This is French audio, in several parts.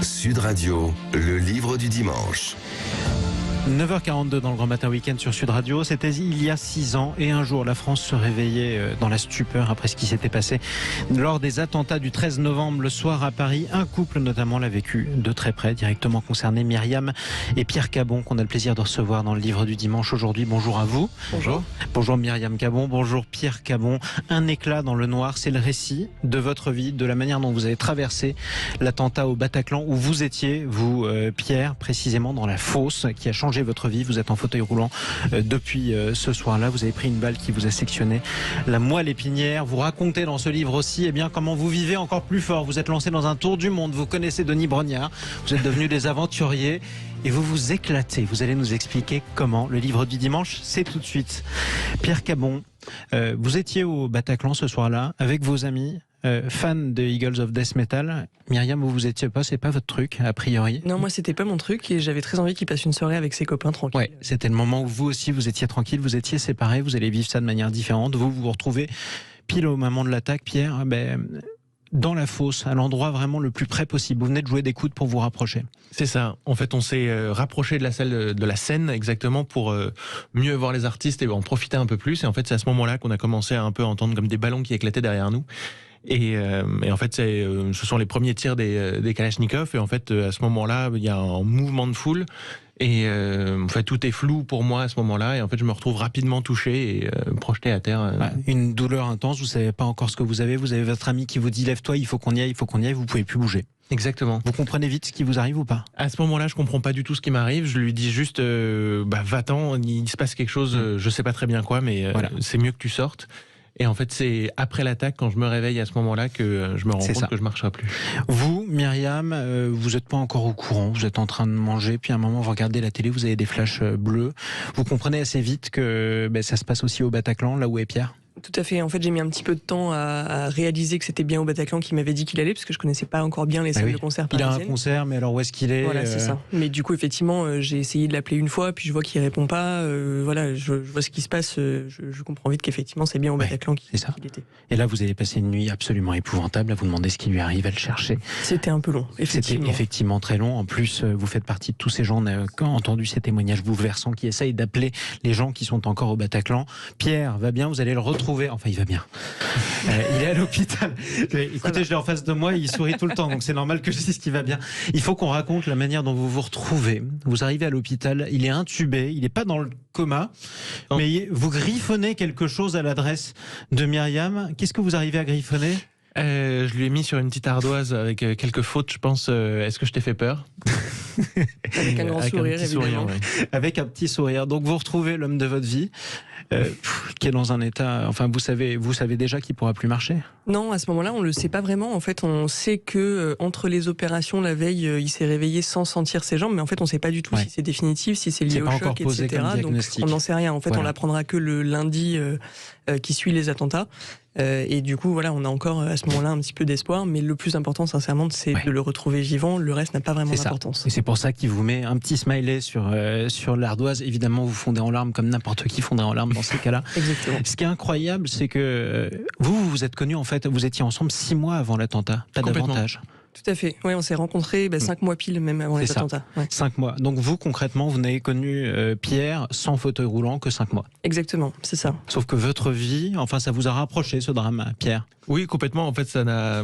Sud Radio, le livre du dimanche. 9h42 dans le Grand Matin Week-end sur Sud Radio. C'était il y a 6 ans et un jour, la France se réveillait dans la stupeur après ce qui s'était passé lors des attentats du 13 novembre le soir à Paris. Un couple notamment l'a vécu de très près, directement concerné, Myriam et Pierre Cabon, qu'on a le plaisir de recevoir dans le livre du dimanche aujourd'hui. Bonjour à vous. Bonjour. Bonjour Myriam Cabon, bonjour Pierre Cabon. Un éclat dans le noir, c'est le récit de votre vie, de la manière dont vous avez traversé l'attentat au Bataclan, où vous étiez, vous Pierre, précisément dans la fosse qui a changé votre vie. Vous êtes en fauteuil roulant depuis ce soir-là. Vous avez pris une balle qui vous a sectionné la moelle épinière. Vous racontez dans ce livre aussi comment vous vivez encore plus fort. Vous êtes lancé dans un tour du monde. Vous connaissez Denis Brognard. Vous êtes devenus des aventuriers et vous vous éclatez. Vous allez nous expliquer comment. Le livre du dimanche, c'est tout de suite. Pierre Cabon, vous étiez au Bataclan ce soir-là avec vos amis. Fan de Eagles of Death Metal. Myriam, vous étiez pas, c'est pas votre truc a priori? Non, moi c'était pas mon truc et j'avais très envie qu'il passe une soirée avec ses copains tranquille. Ouais, c'était le moment où vous aussi vous étiez tranquille, vous étiez séparés, vous allez vivre ça de manière différente. Vous vous retrouvez pile au moment de l'attaque, Pierre, dans la fosse, à l'endroit vraiment le plus près possible. Vous venez de jouer des coudes pour vous rapprocher. C'est ça. En fait, on s'est rapproché de la salle de la scène exactement pour mieux voir les artistes et en profiter un peu plus. Et en fait, c'est à ce moment-là qu'on a commencé à un peu entendre comme des ballons qui éclataient derrière nous. Et en fait, ce sont les premiers tirs des Kalachnikov. Et en fait, à ce moment-là, il y a un mouvement de foule. Et en fait, tout est flou pour moi à ce moment-là. Et en fait, je me retrouve rapidement touché et projeté à terre. Une douleur intense. Vous savez pas encore ce que vous avez. Vous avez votre ami qui vous dit lève-toi, il faut qu'on y aille, il faut qu'on y aille. Vous pouvez plus bouger. Exactement. Vous comprenez vite ce qui vous arrive ou pas? À ce moment-là, je comprends pas du tout ce qui m'arrive. Je lui dis juste, va-t'en, il se passe quelque chose. Je sais pas très bien quoi, mais voilà. C'est mieux que tu sortes. Et en fait, c'est après l'attaque, quand je me réveille à ce moment-là, que je me rends compte que je marcherai plus. Vous, Myriam, vous n'êtes pas encore au courant. Vous êtes en train de manger, puis à un moment, vous regardez la télé, vous avez des flashs bleus. Vous comprenez assez vite que ça se passe aussi au Bataclan, là où est Pierre? Tout à fait. En fait, j'ai mis un petit peu de temps à réaliser que c'était bien au Bataclan qui m'avait dit qu'il allait, parce que je connaissais pas encore bien les salles de concert parisiennes. Il a un concert, mais alors où est-ce qu'il est? Voilà, c'est ça. Mais du coup, effectivement, j'ai essayé de l'appeler une fois, puis je vois qu'il répond pas. Voilà, je vois ce qui se passe. Je comprends vite qu'effectivement, c'est bien au Bataclan qu'il était. Et là, vous avez passé une nuit absolument épouvantable à vous demander ce qui lui arrive, à le chercher. C'était un peu long, effectivement. C'était effectivement très long. En plus, vous faites partie de tous ces gens, qui ont entendu ces témoignages bouleversants, qui essayent d'appeler les gens qui sont encore au Bataclan. Pierre va bien, vous allez le retrouver. Enfin, il va bien. Il est à l'hôpital. Écoutez, je l'ai en face de moi, il sourit tout le temps, donc c'est normal que je dise qu'il va bien. Il faut qu'on raconte la manière dont vous vous retrouvez. Vous arrivez à l'hôpital, il est intubé, il n'est pas dans le coma, mais vous griffonnez quelque chose à l'adresse de Myriam. Qu'est-ce que vous arrivez à griffonner? Je lui ai mis sur une petite ardoise avec quelques fautes, je pense. Est-ce que je t'ai fait peur? Avec un grand sourire, évidemment. Avec un petit sourire. Donc vous retrouvez l'homme de votre vie, qui est dans un état... Enfin, vous savez déjà qu'il ne pourra plus marcher? Non, à ce moment-là, on ne le sait pas vraiment. En fait, on sait que entre les opérations, la veille, il s'est réveillé sans sentir ses jambes, mais en fait, on ne sait pas du tout si c'est définitif, si c'est lié au choc, etc. Donc, on n'en sait rien. En fait, on l'apprendra que le lundi qui suit les attentats. Et du coup, voilà, on a encore à ce moment-là un petit peu d'espoir, mais le plus important, sincèrement, c'est de le retrouver vivant. Le reste n'a pas vraiment d'importance. Et c'est pour ça qu'il vous met un petit smiley sur l'ardoise. Évidemment, vous fondez en larmes comme n'importe qui fondrait en larmes dans ces cas-là. Exactement. Ce qui est incroyable, c'est que vous vous êtes connus, en fait, vous étiez ensemble 6 mois avant l'attentat, pas davantage. Tout à fait. Oui, on s'est rencontrés 5 mois pile, même avant les attentats. Ouais. 5 mois. Donc vous, concrètement, vous n'avez connu Pierre sans fauteuil roulant que 5 mois. Exactement, c'est ça. Sauf que votre vie, enfin, ça vous a rapproché, ce drame, Pierre. Oui, complètement. En fait, ça a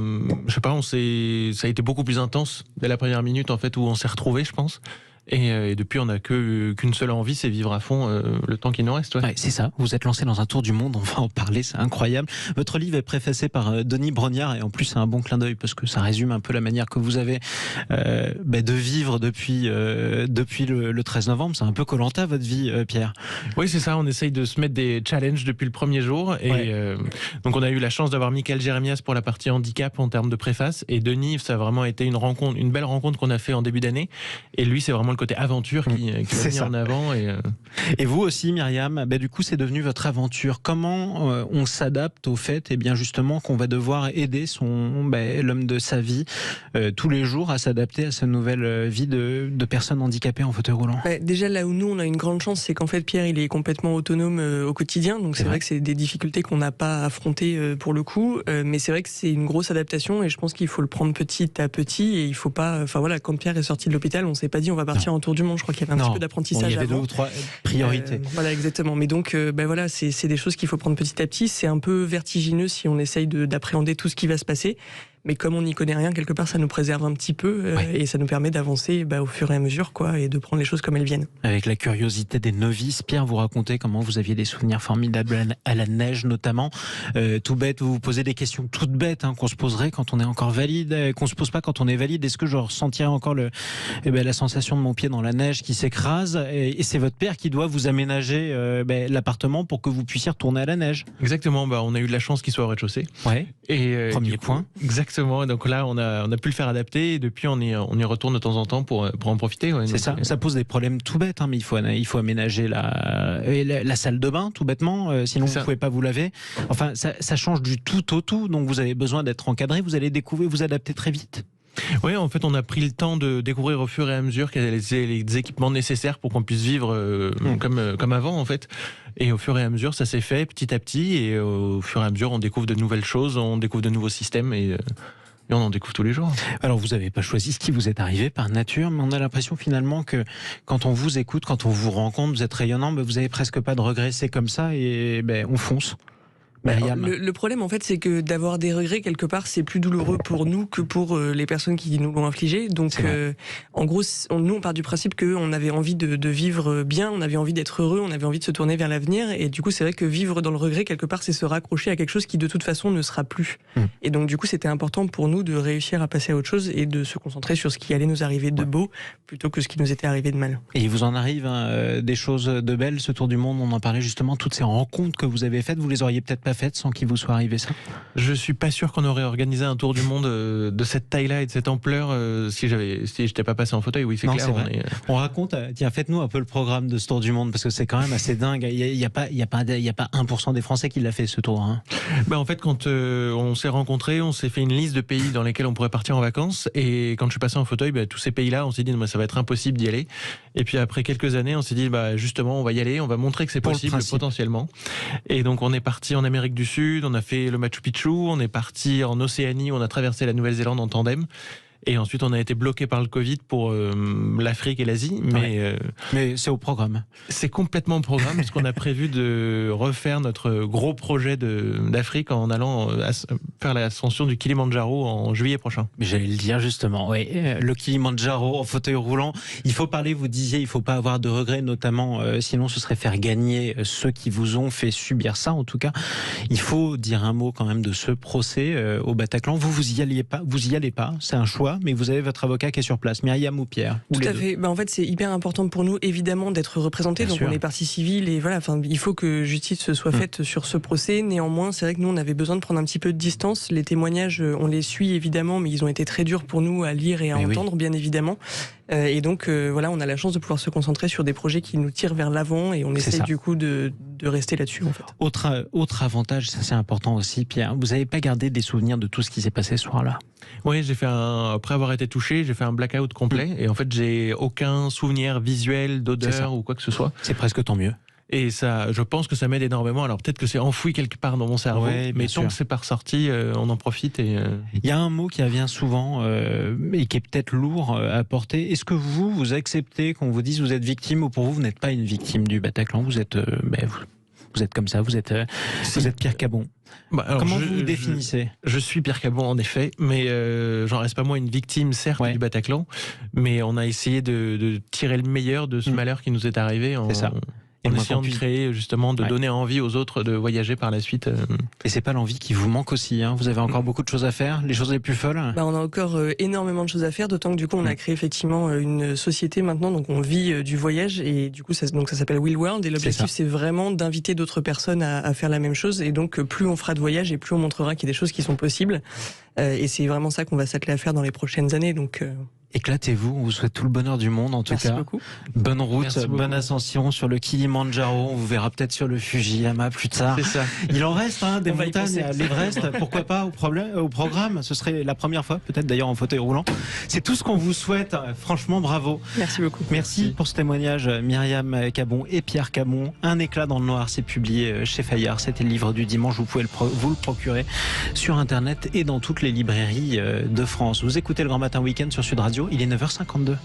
été beaucoup plus intense dès la première minute, en fait, où on s'est retrouvés, je pense. Et depuis, on n'a qu'une seule envie, c'est vivre à fond le temps qui nous reste. Ouais, c'est ça. Vous êtes lancé dans un tour du monde, on va en parler, c'est incroyable. Votre livre est préfacé par Denis Brognard, et en plus, c'est un bon clin d'œil parce que ça résume un peu la manière que vous avez de vivre depuis le 13 novembre. C'est un peu Koh-Lanta, votre vie, Pierre. Oui, c'est ça. On essaye de se mettre des challenges depuis le premier jour. Et donc, on a eu la chance d'avoir Michael Jérémias pour la partie handicap en termes de préface. Et Denis, ça a vraiment été une belle rencontre qu'on a fait en début d'année. Et lui, c'est vraiment le côté aventure qui est mis en avant. Et vous aussi, Myriam, du coup, c'est devenu votre aventure. Comment on s'adapte au fait, justement, qu'on va devoir aider l'homme de sa vie tous les jours à s'adapter à cette nouvelle vie de personnes handicapées en fauteuil roulant? Déjà, là où nous, on a une grande chance, c'est qu'en fait, Pierre, il est complètement autonome au quotidien. Donc, c'est vrai que c'est des difficultés qu'on n'a pas affrontées pour le coup. Mais c'est vrai que c'est une grosse adaptation et je pense qu'il faut le prendre petit à petit et il faut pas... quand Pierre est sorti de l'hôpital, on s'est pas dit on va partir en tour du monde. Je crois qu'il y avait un petit peu d'apprentissage. Il y avait 2 ou 3 priorités. Voilà, exactement. Mais donc, c'est des choses qu'il faut prendre petit à petit. C'est un peu vertigineux si on essaye d'appréhender tout ce qui va se passer. Mais comme on n'y connaît rien, quelque part, ça nous préserve un petit peu et ça nous permet d'avancer au fur et à mesure et de prendre les choses comme elles viennent. Avec la curiosité des novices, Pierre, vous racontez comment vous aviez des souvenirs formidables à la neige notamment. Tout bête, vous vous posez des questions toutes bêtes qu'on se poserait quand on est encore valide, qu'on se pose pas quand on est valide. Est-ce que je ressentirais encore la sensation de mon pied dans la neige qui s'écrase et c'est votre père qui doit vous aménager l'appartement pour que vous puissiez retourner à la neige? Exactement, on a eu de la chance qu'il soit au rez-de-chaussée. Ouais. Premier point. Exactement. Donc là, on a pu le faire adapter et depuis, on y retourne de temps en temps pour en profiter. Ouais. C'est ça. Ça pose des problèmes tout bêtes, mais il faut aménager la salle de bain, tout bêtement. Sinon, vous ne pouvez pas vous laver. Enfin, ça change du tout au tout. Donc, vous avez besoin d'être encadré. Vous allez découvrir, vous adapter très vite. Oui, en fait, on a pris le temps de découvrir au fur et à mesure quels étaient les équipements nécessaires pour qu'on puisse vivre comme avant, en fait. Et au fur et à mesure, ça s'est fait petit à petit. Et au fur et à mesure, on découvre de nouvelles choses, on découvre de nouveaux systèmes et on en découvre tous les jours. Alors, vous n'avez pas choisi ce qui vous est arrivé par nature, mais on a l'impression finalement que quand on vous écoute, quand on vous rencontre, vous êtes rayonnant, vous n'avez presque pas de regrets. C'est comme ça et on fonce. Le problème, en fait, c'est que d'avoir des regrets, quelque part, c'est plus douloureux pour nous que pour les personnes qui nous l'ont infligé. Donc, en gros, nous, on part du principe qu'on avait envie de vivre bien, on avait envie d'être heureux, on avait envie de se tourner vers l'avenir. Et du coup, c'est vrai que vivre dans le regret, quelque part, c'est se raccrocher à quelque chose qui, de toute façon, ne sera plus. Et donc, du coup, c'était important pour nous de réussir à passer à autre chose et de se concentrer sur ce qui allait nous arriver de beau, plutôt que ce qui nous était arrivé de mal. Et il vous en arrive des choses de belles, ce tour du monde, on en parlait justement, toutes ces rencontres que vous avez faites, vous les auriez peut-être pas faites sans qu'il vous soit arrivé ça? Je suis pas sûr qu'on aurait organisé un tour du monde de cette taille-là et de cette ampleur si j'étais pas passé en fauteuil. Oui, c'est clair. On raconte, tiens, faites-nous un peu le programme de ce tour du monde parce que c'est quand même assez dingue. Il y a pas 1% des Français qui l'a fait ce tour. En fait, quand on s'est rencontrés, on s'est fait une liste de pays dans lesquels on pourrait partir en vacances. Et quand je suis passé en fauteuil, tous ces pays-là, on s'est dit ça va être impossible d'y aller. Et puis après quelques années, on s'est dit justement, on va y aller, on va montrer que c'est possible potentiellement. Et donc on est parti en Amérique du Sud. On a fait le Machu Picchu, on est parti en Océanie, on a traversé la Nouvelle-Zélande en tandem. Et ensuite, on a été bloqué par le Covid pour l'Afrique et l'Asie. Mais c'est au programme. C'est complètement au programme, parce qu'on a prévu de refaire notre gros projet d'Afrique en allant faire l'ascension du Kilimandjaro en juillet prochain. Mais j'allais le dire justement, le Kilimandjaro en fauteuil roulant. Il faut parler, vous disiez, il ne faut pas avoir de regrets, notamment, sinon ce serait faire gagner ceux qui vous ont fait subir ça, en tout cas. Il faut dire un mot quand même de ce procès au Bataclan. Vous y allez pas, c'est un choix. Mais vous avez votre avocat qui est sur place, Myriam ou Pierre? Tout à fait. En fait, c'est hyper important pour nous, évidemment, d'être représentés. Donc, on est partie civile et voilà. Il faut que justice soit faite sur ce procès. Néanmoins, c'est vrai que nous, on avait besoin de prendre un petit peu de distance. Les témoignages, on les suit évidemment, mais ils ont été très durs pour nous à lire et à entendre, bien évidemment. Et donc, on a la chance de pouvoir se concentrer sur des projets qui nous tirent vers l'avant et on essaie du coup de rester là-dessus, en fait. Autre avantage, ça c'est important aussi, Pierre, vous n'avez pas gardé des souvenirs de tout ce qui s'est passé ce soir-là? Oui, après avoir été touché, j'ai fait un blackout complet et en fait, j'ai aucun souvenir visuel, d'odeur ou quoi que ce soit. C'est presque tant mieux. Et ça, je pense que ça m'aide énormément. Alors peut-être que c'est enfoui quelque part dans mon cerveau, mais tant que c'est pas ressorti, on en profite. Il y a un mot qui revient souvent et qui est peut-être lourd à porter. Est-ce que vous acceptez qu'on vous dise vous êtes victime ou pour vous n'êtes pas une victime du Bataclan? Vous êtes comme ça, vous êtes Pierre Cabon. Comment vous définissez? Je suis Pierre Cabon en effet, mais j'en reste pas moins une victime certes du Bataclan, mais on a essayé de tirer le meilleur de ce malheur qui nous est arrivé en essayant de créer justement, de donner envie aux autres de voyager par la suite. Et c'est pas l'envie qui vous manque aussi, vous avez encore beaucoup de choses à faire, les choses les plus folles? On a encore énormément de choses à faire, d'autant que du coup on a créé effectivement une société maintenant, donc on vit du voyage et du coup ça s'appelle Wheel World et l'objectif c'est vraiment d'inviter d'autres personnes à faire la même chose et donc plus on fera de voyages et plus on montrera qu'il y a des choses qui sont possibles et c'est vraiment ça qu'on va s'atteler à faire dans les prochaines années. Donc Éclatez-vous, on vous souhaite tout le bonheur du monde en tout cas. Beaucoup. Bonne route, bonne ascension sur le Kilimandjaro, on vous verra peut-être sur le Fujiyama plus tard. C'est ça. Il en reste des montagnes à l'Everest, pourquoi pas au programme, ce serait la première fois, peut-être d'ailleurs en fauteuil roulant. C'est tout ce qu'on vous souhaite, franchement bravo. Merci beaucoup. Merci pour ce témoignage Myriam Cabon et Pierre Cabon. Un éclat dans le noir, c'est publié chez Fayard, c'était le livre du dimanche, vous pouvez vous le procurer sur internet et dans toutes les librairies de France. Vous écoutez le Grand Matin Week-end sur Sud Radio, il est 9h52.